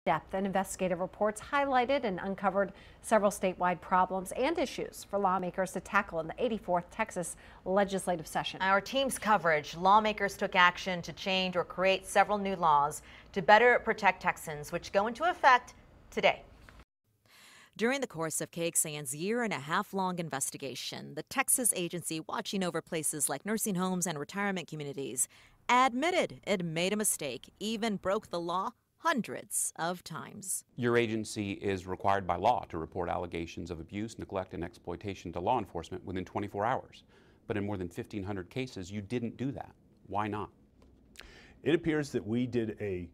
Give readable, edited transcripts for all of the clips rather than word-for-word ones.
depth and investigative reports highlighted and uncovered several statewide problems and issues for lawmakers to tackle in the 84th Texas legislative session. Our team's coverage, lawmakers took action to change or create several new laws to better protect Texans, which go into effect today. During the course of KXAN's year-and-a-half-long investigation, the Texas agency watching over places like nursing homes and retirement communities admitted it made a mistake, even broke the law hundreds of times. Your agency is required by law to report allegations of abuse, neglect, and exploitation to law enforcement within 24 hours. But in more than 1,500 cases, you didn't do that. Why not? It appears that we did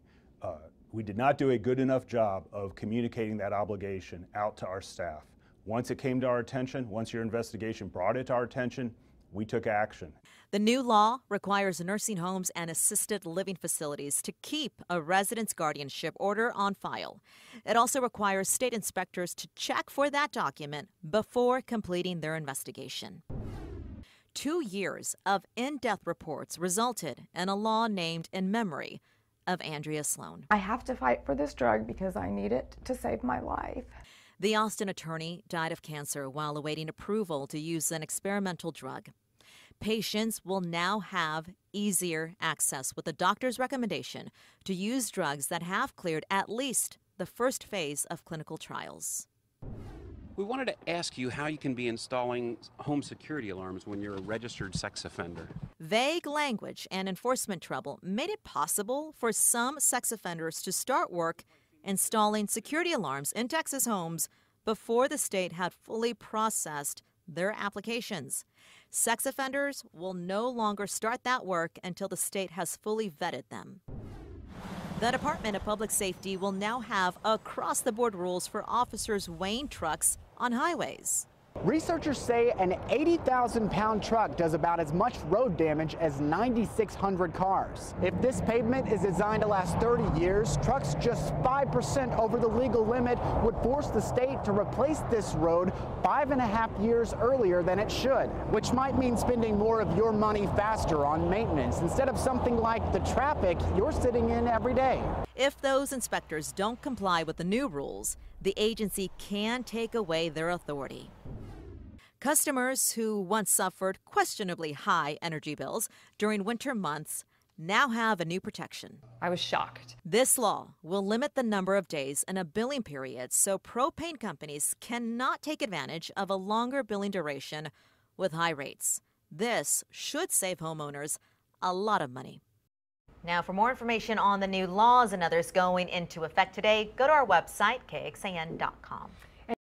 not do a good enough job of communicating that obligation out to our staff. Once it came to our attention, once your investigation brought it to our attention, we took action. The new law requires nursing homes and assisted living facilities to keep a resident's guardianship order on file. It also requires state inspectors to check for that document before completing their investigation. 2 years of in-depth reports resulted in a law named in memory of Andrea Sloan. I have to fight for this drug because I need it to save my life. The Austin attorney died of cancer while awaiting approval to use an experimental drug. Patients will now have easier access with a doctor's recommendation to use drugs that have cleared at least the first phase of clinical trials. We wanted to ask you how you can be installing home security alarms when you're a registered sex offender. Vague language and enforcement trouble made it possible for some sex offenders to start work installing security alarms in Texas homes before the state had fully processed their applications. Sex offenders will no longer start that work until the state has fully vetted them. The Department of Public Safety will now have across-the-board rules for officers weighing trucks on highways. Researchers say an 80,000-pound truck does about as much road damage as 9,600 cars. If this pavement is designed to last 30 years, trucks just 5% over the legal limit would force the state to replace this road 5.5 years earlier than it should, which might mean spending more of your money faster on maintenance instead of something like the traffic you're sitting in every day. If those inspectors don't comply with the new rules, the agency can take away their authority. Customers who once suffered questionably high energy bills during winter months now have a new protection. I was shocked. This law will limit the number of days in a billing period, so propane companies cannot take advantage of a longer billing duration with high rates. This should save homeowners a lot of money. Now, for more information on the new laws and others going into effect today, go to our website, KXAN.com.